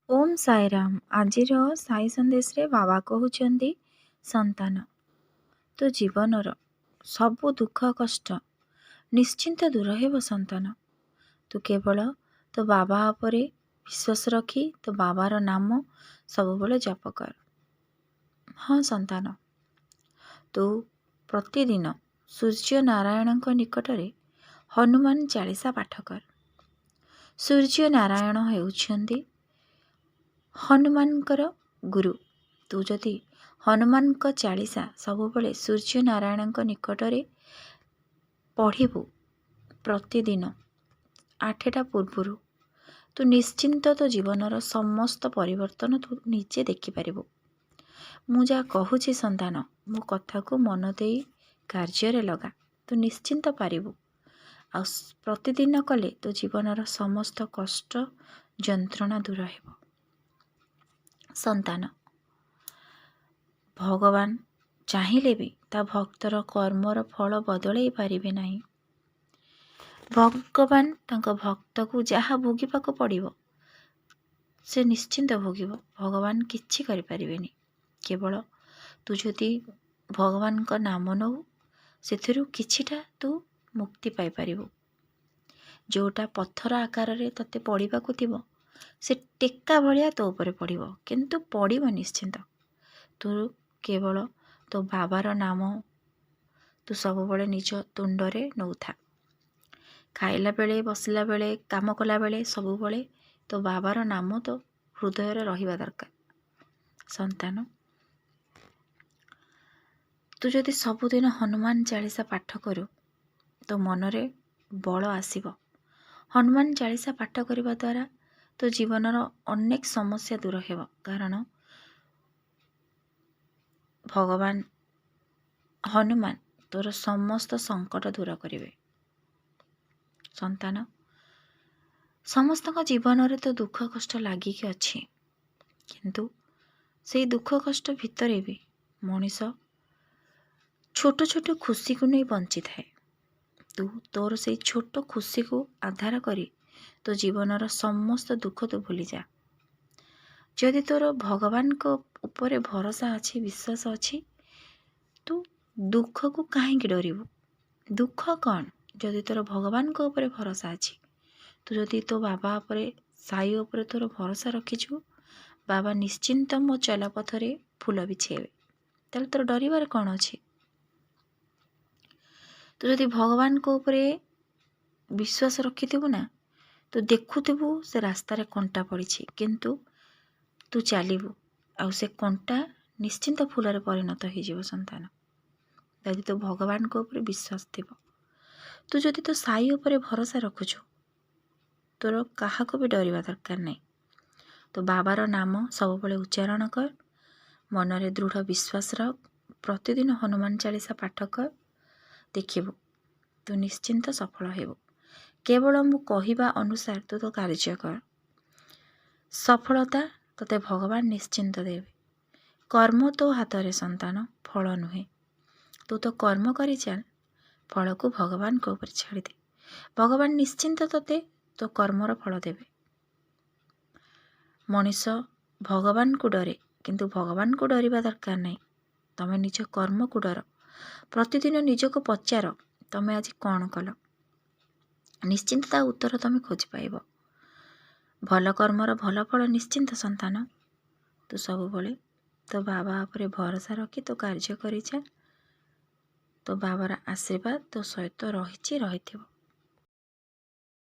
ଓମ୍ ସାଇରାମ। ଆଜିର ସାଇ ସନ୍ଦେଶରେ ବାବା କହୁଛନ୍ତି, ସନ୍ତାନ, ତୋ ଜୀବନର ସବୁ ଦୁଃଖ କଷ୍ଟ ନିଶ୍ଚିନ୍ତ ଦୂର ହେବ। ସନ୍ତାନ, ତୁ କେବଳ ତୋ ବାବା ଉପରେ ବିଶ୍ୱାସ ରଖି ତୋ ବାବାର ନାମ ସବୁବେଳେ ଜପ କର। ହଁ ସନ୍ତାନ, ତୁ ପ୍ରତିଦିନ ସୂର୍ଯ୍ୟ ନାରାୟଣଙ୍କ ନିକଟରେ ହନୁମାନ ଚାଳିଶା ପାଠ କର। ସୂର୍ଯ୍ୟ ନାରାୟଣ ହେଉଛନ୍ତି ହନୁମାନଙ୍କର ଗୁରୁ। ତୁ ଯଦି ହନୁମାନଙ୍କ ଚାଳିଶା ସବୁବେଳେ ସୂର୍ଯ୍ୟ ନାରାୟଣଙ୍କ ନିକଟରେ ପଢ଼ିବୁ ପ୍ରତିଦିନ 8ଟା ପୂର୍ବରୁ, ତୁ ନିଶ୍ଚିନ୍ତ ତୋ ଜୀବନର ସମସ୍ତ ପରିବର୍ତ୍ତନ ତୁ ନିଜେ ଦେଖିପାରିବୁ। ମୁଁ ଯାହା କହୁଛି ସନ୍ତାନ, ମୋ କଥାକୁ ମନ ଦେଇ କାର୍ଯ୍ୟରେ ଲଗା, ତୁ ନିଶ୍ଚିନ୍ତ ପାରିବୁ। ଆଉ ପ୍ରତିଦିନ କଲେ ତୋ ଜୀବନର ସମସ୍ତ କଷ୍ଟ ଯନ୍ତ୍ରଣା ଦୂର ହେବ। ସନ୍ତାନ, ଭଗବାନ ଚାହିଁଲେ ବି ତା ଭକ୍ତର କର୍ମର ଫଳ ବଦଳେଇ ପାରିବେ ନାହିଁ। ଭଗବାନ ତାଙ୍କ ଭକ୍ତକୁ ଯାହା ଭୋଗିବାକୁ ପଡ଼ିବ ସେ ନିଶ୍ଚିନ୍ତ ଭୋଗିବ। ଭଗବାନ କିଛି କରିପାରିବେନି। କେବଳ ତୁ ଯଦି ଭଗବାନଙ୍କ ନାମ ନେଉ, ସେଥିରୁ କିଛିଟା ତୁ ମୁକ୍ତି ପାଇପାରିବୁ। ଯେଉଁଟା ପଥର ଆକାରରେ ତୋତେ ପଡ଼ିବାକୁ ଥିବ, ସେ ଟେକା ଭଳିଆ ତୋ ଉପରେ ପଡ଼ିବ, କିନ୍ତୁ ପଡ଼ିବ ନିଶ୍ଚିନ୍ତ। ତୁ କେବଳ ତୋ ବାବାର ନାମ ତୁ ସବୁବେଳେ ନିଜ ତୁଣ୍ଡରେ ନେଉଥା। ଖାଇଲା ବେଳେ, ବସିଲା ବେଳେ, କାମ କଲାବେଳେ ସବୁବେଳେ ତୋ ବାବାର ନାମ ତୋ ହୃଦୟରେ ରହିବା ଦରକାର। ସନ୍ତାନ, ତୁ ଯଦି ସବୁଦିନ ହନୁମାନ ଚାଳିଶା ପାଠ କରୁ, ତୋ ମନରେ ବଳ ଆସିବ। ହନୁମାନ ଚାଳିଶା ପାଠ କରିବା ଦ୍ୱାରା ତୋ ଜୀବନର ଅନେକ ସମସ୍ୟା ଦୂର ହେବ। କାରଣ ଭଗବାନ ହନୁମାନ ତୋର ସମସ୍ତ ସଙ୍କଟ ଦୂର କରିବେ। ସନ୍ତାନ, ସମସ୍ତଙ୍କ ଜୀବନରେ ତ ଦୁଃଖ କଷ୍ଟ ଲାଗିକି ଅଛି, କିନ୍ତୁ ସେଇ ଦୁଃଖ କଷ୍ଟ ଭିତରେ ବି ମଣିଷ ଛୋଟ ଛୋଟ ଖୁସିକୁ ନେଇ ବଞ୍ଚିଥାଏ। ତୁ ତୋର ସେଇ ଛୋଟ ଖୁସିକୁ ଆଧାର କରି ତୋ ଜୀବନର ସମସ୍ତ ଦୁଃଖ ତୁ ଭୁଲିଯା। ଯଦି ତୋର ଭଗବାନଙ୍କ ଉପରେ ଭରସା ଅଛି, ବିଶ୍ୱାସ ଅଛି, ତୁ ଦୁଃଖକୁ କାହିଁକି ଡରିବୁ? ଦୁଃଖ କ'ଣ? ଯଦି ତୋର ଭଗବାନଙ୍କ ଉପରେ ଭରସା ଅଛି, ତୁ ଯଦି ତୋ ବାବା ଉପରେ, ସାଇ ଉପରେ ତୋର ଭରସା ରଖିଛୁ, ବାବା ନିଶ୍ଚିନ୍ତ ମୋ ଚଲାପଥରେ ଫୁଲ ବିଛେଇବେ, ତାହେଲେ ତୋର ଡରିବାର କ'ଣ ଅଛି? ତୁ ଯଦି ଭଗବାନଙ୍କ ଉପରେ ବିଶ୍ୱାସ ରଖିଥିବୁ ନା, ତୁ ଦେଖୁଥିବୁ ସେ ରାସ୍ତାରେ କଣ୍ଟା ପଡ଼ିଛି, କିନ୍ତୁ ତୁ ଚାଲିବୁ, ଆଉ ସେ କଣ୍ଟା ନିଶ୍ଚିନ୍ତ ଫୁଲରେ ପରିଣତ ହୋଇଯିବ। ସନ୍ତାନ, ଯଦି ତୁ ଭଗବାନଙ୍କ ଉପରେ ବିଶ୍ୱାସ ଥିବ, ତୁ ଯଦି ତୋ ସାଇ ଉପରେ ଭରସା ରଖୁଛୁ, ତୋର କାହାକୁ ବି ଡରିବା ଦରକାର ନାହିଁ। ତୋ ବାବାର ନାମ ସବୁବେଳେ ଉଚ୍ଚାରଣ କର, ମନରେ ଦୃଢ଼ ବିଶ୍ୱାସ ରଖ, ପ୍ରତିଦିନ ହନୁମାନ ଚାଳିଶା ପାଠ କର, ଦେଖିବୁ ତୁ ନିଶ୍ଚିନ୍ତ ସଫଳ ହେବୁ। କେବଳ ମୁଁ କହିବା ଅନୁସାରେ ତୁ ତ କାର୍ଯ୍ୟ କର, ସଫଳତା ତୋତେ ଭଗବାନ ନିଶ୍ଚିନ୍ତ ଦେବେ। କର୍ମ ତୋ ହାତରେ ସନ୍ତାନ, ଫଳ ନୁହେଁ। ତୁ ତ କର୍ମ କରିଚାଲ, ଫଳକୁ ଭଗବାନଙ୍କ ଉପରେ ଛାଡ଼ିଦେ। ଭଗବାନ ନିଶ୍ଚିନ୍ତ ତୋତେ ତୋ କର୍ମର ଫଳ ଦେବେ। ମଣିଷ ଭଗବାନକୁ ଡରେ, କିନ୍ତୁ ଭଗବାନକୁ ଡରିବା ଦରକାର ନାହିଁ। ତମେ ନିଜ କର୍ମକୁ ଡର। ପ୍ରତିଦିନ ନିଜକୁ ପଚାର, ତମେ ଆଜି କ'ଣ କଲ? ନିଶ୍ଚିନ୍ତ ତା ଉତ୍ତର ତମେ ଖୋଜି ପାଇବ। ଭଲ କର୍ମର ଭଲ ଫଳ ନିଶ୍ଚିନ୍ତ। ସନ୍ତାନ, ତୁ ସବୁବେଳେ ତୋ ବାବା ଉପରେ ଭରସା ରଖି ତୋ କାର୍ଯ୍ୟ କରିଚାଲ। ତୋ ବାବାର ଆଶୀର୍ବାଦ ତୋ ସହିତ ରହିଛି, ରହିଥିବ।